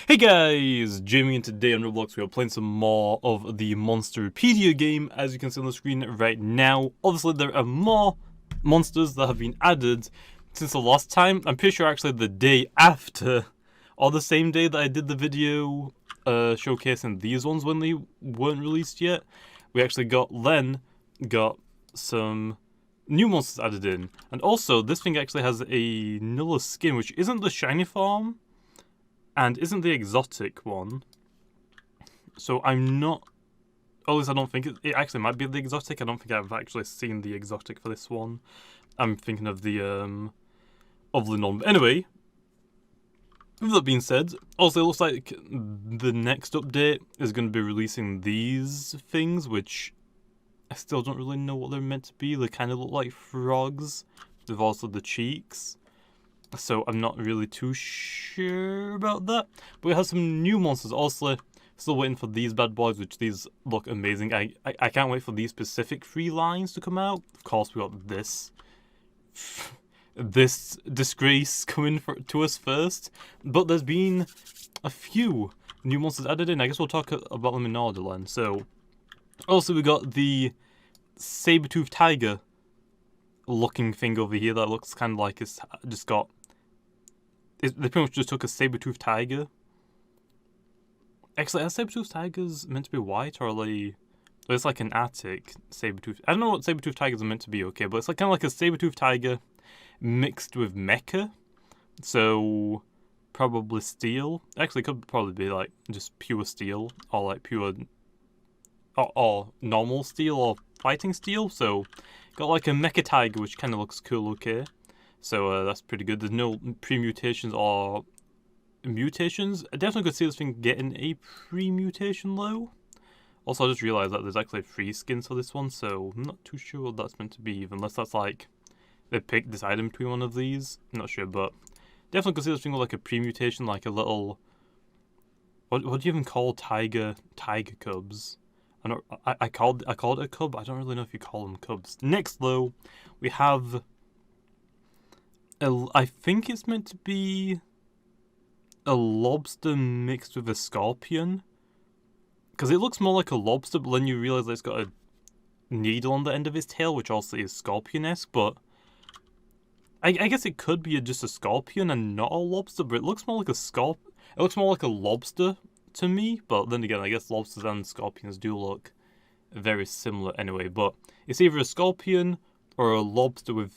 Hey guys, Jamiy, and today on Roblox we are playing some more of the Monsterpedia game. As you can see on the screen right now, obviously there are more monsters that have been added since the last time. I'm pretty sure actually the day after, or the same day that I did the video showcasing these ones when they weren't released yet. We actually got some new monsters added in. And also, this thing actually has a Nulla skin, which isn't the shiny form. And isn't the exotic one. So I'm not... At least I don't think it actually might be the exotic. I don't think I've actually seen the exotic for this one. I'm thinking of the non... Anyway, with that being said, also it looks like the next update is going to be releasing these things, which I still don't really know what they're meant to be. They kind of look like frogs, with also the cheeks. So I'm not really too sure about that. But we have some new monsters. Also, still waiting for these bad boys, which these look amazing. I can't wait for these specific 3 lines to come out. Of course, we got this disgrace coming to us first. But there's been a few new monsters added in. I guess we'll talk about them in order then. So, also we got the Sabertooth Tiger looking thing over here that looks kind of like it's just got... They pretty much just took a Sabertooth Tiger. Actually, are Sabertooth Tigers meant to be white, or are they... It's like an Attic Sabertooth... I don't know what Sabertooth Tigers are meant to be, okay, but it's like kind of like a Sabertooth Tiger mixed with mecha. So, probably steel. Actually, it could probably be like just pure steel, or like pure... Or normal steel, or fighting steel. So, got like a mecha tiger, which kind of looks cool, okay. So that's pretty good. There's no pre-mutations or mutations. I definitely could see this thing getting a pre-mutation though. Also, I just realised that there's actually 3 skins for this one, so I'm not too sure what that's meant to be, unless that's like they picked this item between one of these. I'm not sure, but definitely could see this thing with like a pre-mutation, like a little... What do you even call tiger cubs? I called it a cub. I don't really know if you call them cubs. Next though, we have... I think it's meant to be a lobster mixed with a scorpion. Because it looks more like a lobster, but then you realise that it's got a needle on the end of its tail, which also is scorpion-esque, but... I guess it could be just a scorpion and not a lobster, but it looks more like a It looks more like a lobster to me, but then again, I guess lobsters and scorpions do look very similar anyway, but it's either a scorpion or a lobster with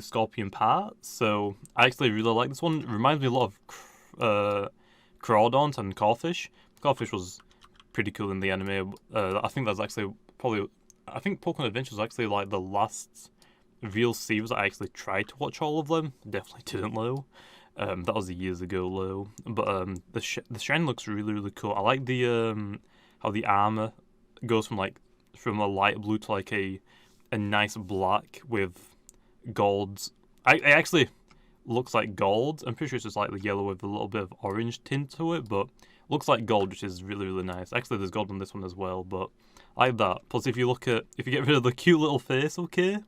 scorpion parts. So I actually really like this one. It reminds me a lot of Crawdaunt and Crawfish. Crawfish was pretty cool in the anime. I think that's actually probably... I think Pokemon Adventure was actually like the last real series I actually tried to watch all of them. Definitely didn't though. That was years ago though. But the shine looks really cool. I like the how the armor goes from a light blue to like a nice black with gold. I actually looks like gold. I'm pretty sure it's just like the yellow with a little bit of orange tint to it, but looks like gold, which is really nice. Actually, there's gold on this one as well, but I like that. Plus, if you get rid of the cute little face, okay,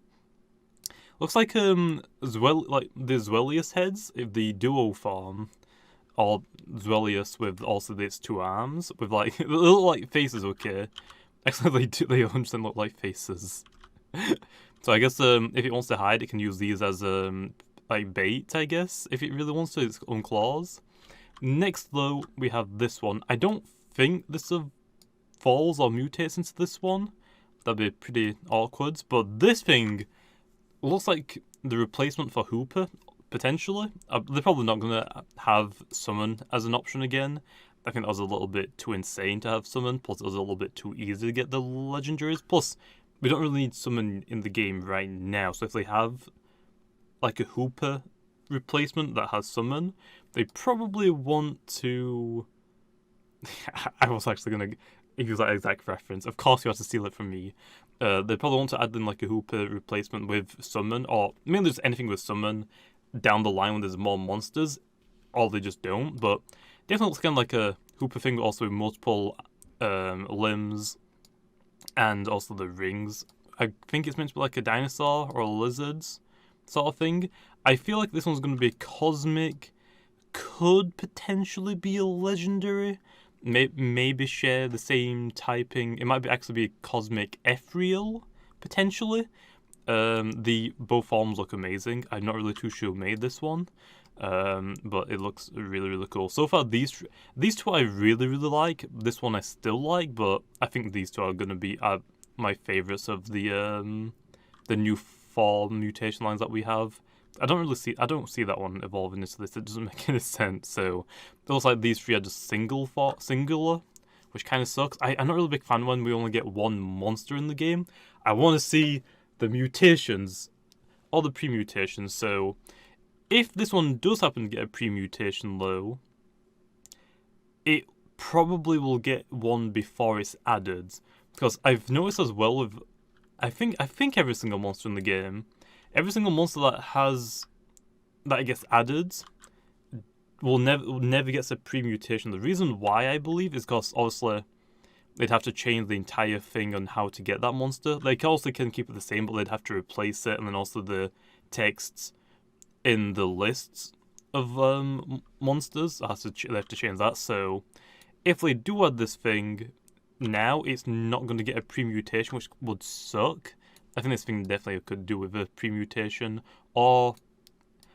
looks like the Zwellius heads, if the duo form, or Zwellius with also its 2 arms with like they look like faces, okay. Actually, they 100% look like faces. So I guess if it wants to hide, it can use these as like bait, I guess, if it really wants to, its own claws. Next though, we have this one. I don't think this falls or mutates into this one. That'd be pretty awkward, but this thing looks like the replacement for Hooper, potentially. They're probably not going to have Summon as an option again. I think that was a little bit too insane to have Summon, plus it was a little bit too easy to get the legendaries. Plus, we don't really need Summon in the game right now, so if they have like a Hooper replacement that has Summon, they probably want to... I was actually going to use that exact reference. Of course you have to steal it from me. They probably want to add in like a Hooper replacement with Summon, or mainly just anything with Summon down the line when there's more monsters, or they just don't, but definitely looks kind of like a Hooper thing, but also with multiple limbs, and also the rings. I think it's meant to be like a dinosaur or a lizard sort of thing. I feel like this one's going to be cosmic could potentially be a legendary. Maybe share the same typing. It might actually be a Cosmic Ethereal, potentially. The both forms look amazing. I'm not really too sure who made this one, but it looks really cool. So far, these two I really like. This one I still like, but I think these two are gonna be my favorites of the new 4 mutation lines that we have. I don't see that one evolving into this. It doesn't make any sense. So it looks like these 3 are just singular, which kind of sucks. I'm not really a big fan when we only get 1 monster in the game. I want to see the mutations or the pre-mutations. So if this one does happen to get a pre-mutation though, it probably will get one before it's added, because I've noticed as well with I think every single monster in the game, every single monster that gets added will never gets a pre-mutation. The reason why I believe is because obviously they'd have to change the entire thing on how to get that monster. They also can keep it the same, but they'd have to replace it, and then also the texts in the lists of monsters they have to change that. So if they do add this thing now, it's not going to get a pre-mutation, which would suck. I think this thing definitely could do with a pre-mutation, or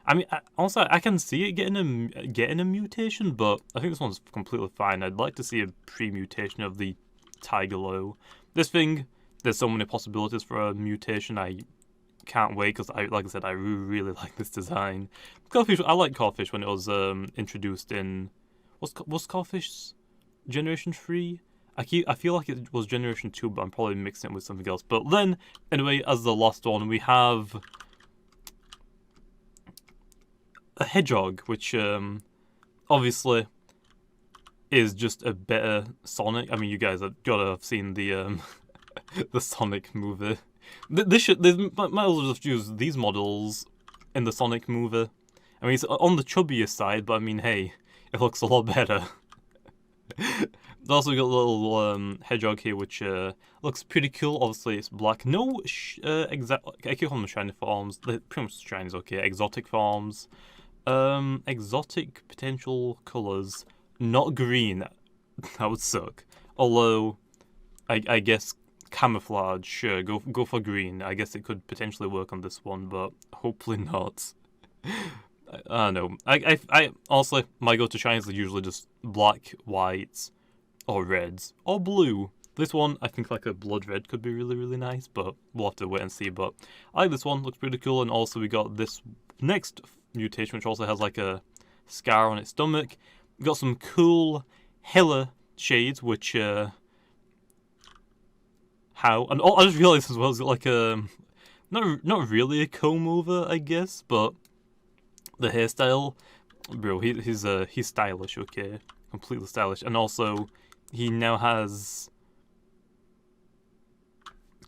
I mean, also I can see it getting a mutation, but I think this one's completely fine. I'd like to see a pre-mutation of the Tiger Low. This thing, there's so many possibilities for a mutation. I can't wait, because like I said, I really like this design. Codfish, I like Codfish when it was introduced in was Codfish Generation 3? I feel like it was Generation 2, but I'm probably mixing it with something else. But then, anyway, as the last one, we have a Hedgehog, which obviously is just a better Sonic. I mean, you guys have gotta have seen the the Sonic movie. They might as well just use these models in the Sonic movie. I mean, it's on the chubbier side, but I mean, hey, it looks a lot better. Also, we got a little Hedgehog here, which looks pretty cool. Obviously, it's black. No exact. I keep calling them shiny forms. They're pretty much shiny is okay. Exotic forms. Exotic potential colors. Not green. That would suck. Although, I guess camouflage. Sure, go for green. I guess it could potentially work on this one, but hopefully not. I don't know. I also, my go-to shinies are usually just black, white, or reds, or blue. This one, I think like a blood red could be really nice, but we'll have to wait and see. But I like this one, looks pretty cool. And also we got this next mutation, which also has like a scar on its stomach. We got some cool Hella shades, which how, and I just realized as well, it's got like a not really a comb over, I guess, but the hairstyle, bro, he's stylish, okay, completely stylish. And also he now has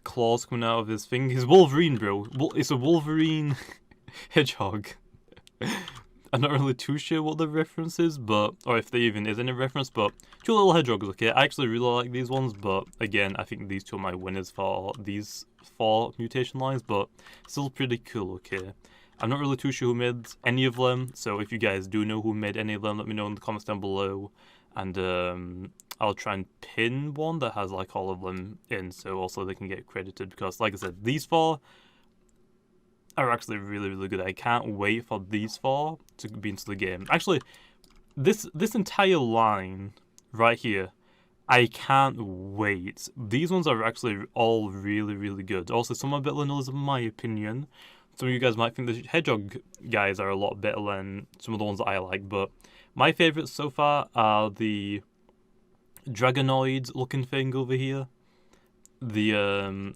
claws coming out of his thing. He's Wolverine, bro. It's a Wolverine Hedgehog. I'm not really too sure what the reference is, but or if there even is any reference, but 2 little hedgehogs, okay. I actually really like these ones, but again, I think these 2 are my winners for these 4 mutation lines, but still pretty cool, okay. I'm not really too sure who made any of them, so if you guys do know who made any of them, let me know in the comments down below, and I'll try and pin one that has like all of them in, so also they can get credited, because like I said, these 4 are actually really good. I can't wait for these 4 to be into the game. Actually, this entire line right here, I can't wait. These ones are actually all really good. Also, some are a bit vanilla in my opinion. Some of you guys might think the Hedgehog guys are a lot better than some of the ones that I like, but my favourites so far are the Dragonoid looking thing over here, the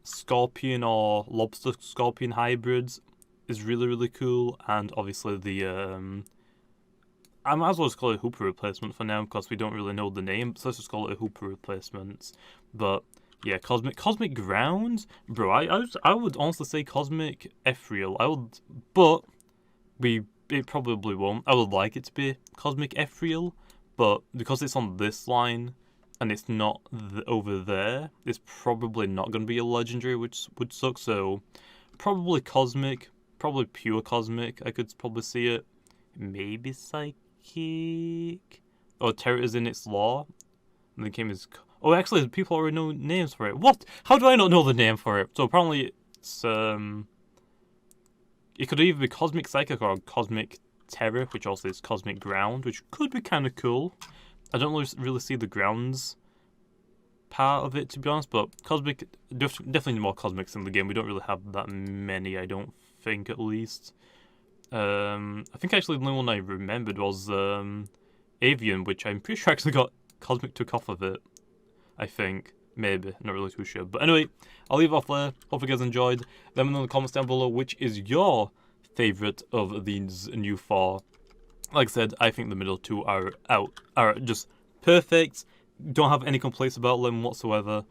Scorpion or Lobster Scorpion hybrids is really cool, and obviously the I might as well just call it a Hooper replacement for now, because we don't really know the name, so let's just call it a Hooper replacement. But yeah, Cosmic Ground, bro. I would honestly say Cosmic Ethereal. I would, but it probably won't. I would like it to be Cosmic Ethereal, but because it's on this line and it's not over there, it's probably not going to be a legendary, which would suck. So probably Cosmic, probably pure Cosmic. I could probably see it. Maybe Psychic. psychic. Oh, terror is in its law. And the game is... Oh, actually, people already know names for it. What? How do I not know the name for it? So apparently it's... It could either be Cosmic Psychic or Cosmic Terror, which also is Cosmic Ground, which could be kind of cool. I don't really see the grounds part of it, to be honest, but Cosmic... Definitely more Cosmics in the game. We don't really have that many, I don't think, at least. I think actually the only one I remembered was Avian, which I'm pretty sure actually got Cosmic took off of it. I think. Maybe. Not really too sure. But anyway, I'll leave it off there. Hope you guys enjoyed. Let me know in the comments down below which is your favourite of these new 4. Like I said, I think the middle 2 are just perfect. Don't have any complaints about them whatsoever.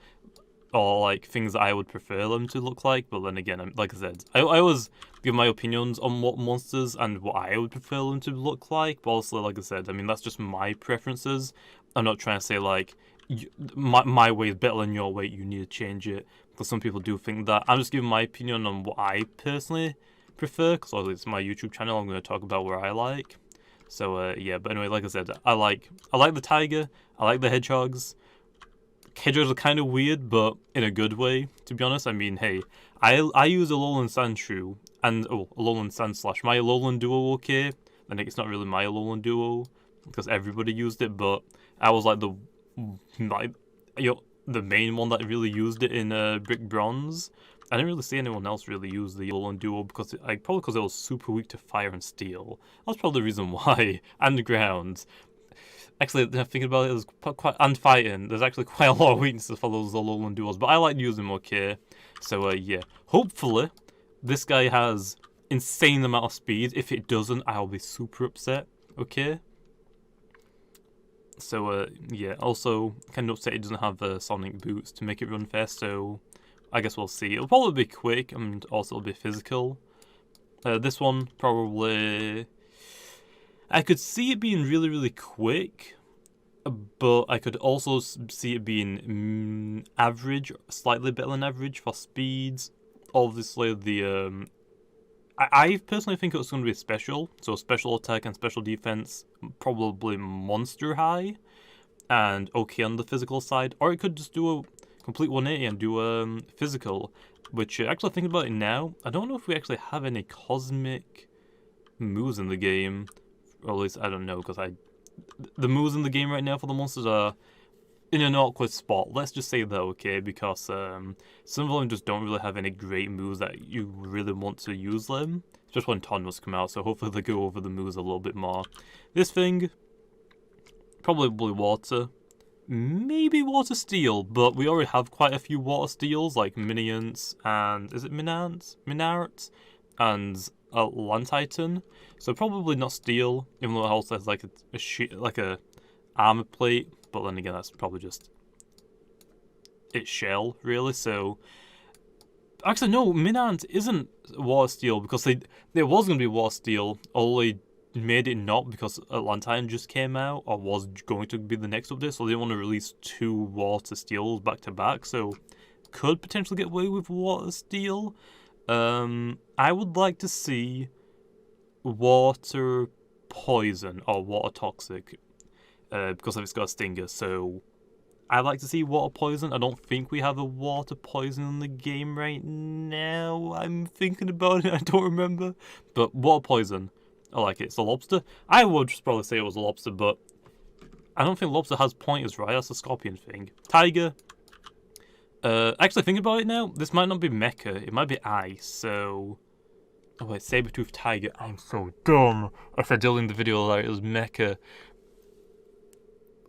Or like things that I would prefer them to look like. But then again, like I said, I always give my opinions on what monsters and what I would prefer them to look like. But also, like I said, I mean, that's just my preferences. I'm not trying to say like, my way is better than your way, you need to change it, because some people do think that. I'm just giving my opinion on what I personally prefer, because obviously it's my YouTube channel, I'm going to talk about what I like. So yeah, but anyway, like I said, I like the tiger, I like the hedgehogs. Hedgehogs are kind of weird, but in a good way, to be honest. I mean, hey, I use a Alolan Sandshrew, and Alolan Sand Slash, my Alolan Duo, okay? I think it's not really my Alolan Duo, because everybody used it, but I was like the main one that really used it in Brick Bronze. I didn't really see anyone else really use the Alolan Duo because probably because it was super weak to fire and steel. That's probably the reason why. And ground. Actually, thinking about it, and fighting. There's actually quite a lot of weaknesses for those Alolan Duos, but I like using them okay. So yeah, hopefully this guy has insane amount of speed. If it doesn't, I'll be super upset. Okay. So, yeah, also, kind of upset it doesn't have sonic boots to make it run fast, so I guess we'll see. It'll probably be quick, and also it'll be physical. This one, probably... I could see it being really, really quick, but I could also see it being average, slightly better than average for speeds. Obviously, the... I personally think it's going to be special, so special attack and special defense, probably monster high, and okay on the physical side, or it could just do a complete 180 and do physical, which actually thinking about it now, I don't know if we actually have any cosmic moves in the game, or at least I don't know, because the moves in the game right now for the monsters are in an awkward spot. Let's just say that, okay, because some of them just don't really have any great moves that you really want to use them. Just when Tonmas come out, so hopefully they go over the moves a little bit more. This thing, probably water. Maybe water steel, but we already have quite a few water steels, like Minions and... is it Minarts? And Land Titan. So probably not steel, even though it also has like a sheet, like a armor plate. But then again, that's probably just its shell, really. So, actually, no, Minant isn't Water Steel because it was going to be Water Steel, only made it not because Atlantean just came out, or was going to be the next update, so they didn't want to release 2 Water Steels back to back, so could potentially get away with Water Steel. I would like to see Water Poison or Water Toxic. Because it's got a stinger, so I'd like to see water poison. I don't think we have a water poison in the game right now. I'm thinking about it, I don't remember. But water poison, I like it. It's a lobster. I would just probably say it was a lobster, but I don't think lobster has pointers, right? That's a scorpion thing. Tiger. Actually, thinking about it now, this might not be mecha. It might be ice, so... Oh wait, Sabertooth Tiger. I'm so dumb. I said during the video that it was mecha.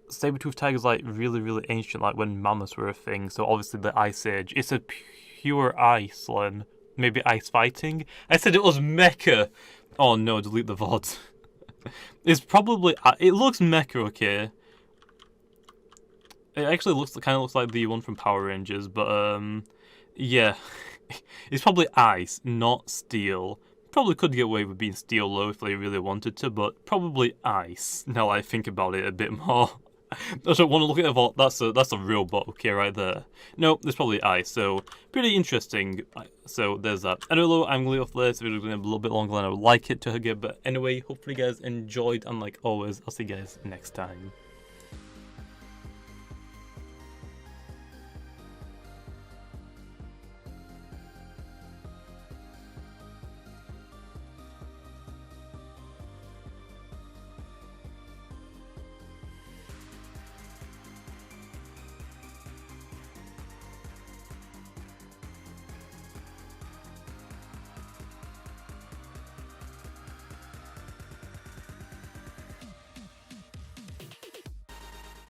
Sabertooth Tiger is like really, really ancient, like when mammoths were a thing, so obviously the Ice Age. It's a pure ice, Len. Maybe ice fighting? I said it was mecha! Oh no, delete the VOD. It's probably... it looks mecha, okay. It actually kind of looks like the one from Power Rangers, but yeah. It's probably ice, not steel. Probably could get away with being steel though if they really wanted to, but probably ice, now I think about it a bit more. I don't want to look at it. Thought, that's a real bokeh right there. No, there's probably ice. So pretty interesting. So there's that. Anyway, I'm gonna leave off this. The video's gonna be a little bit longer than I would like it to get. But anyway, hopefully you guys enjoyed. And like always, I'll see you guys next time.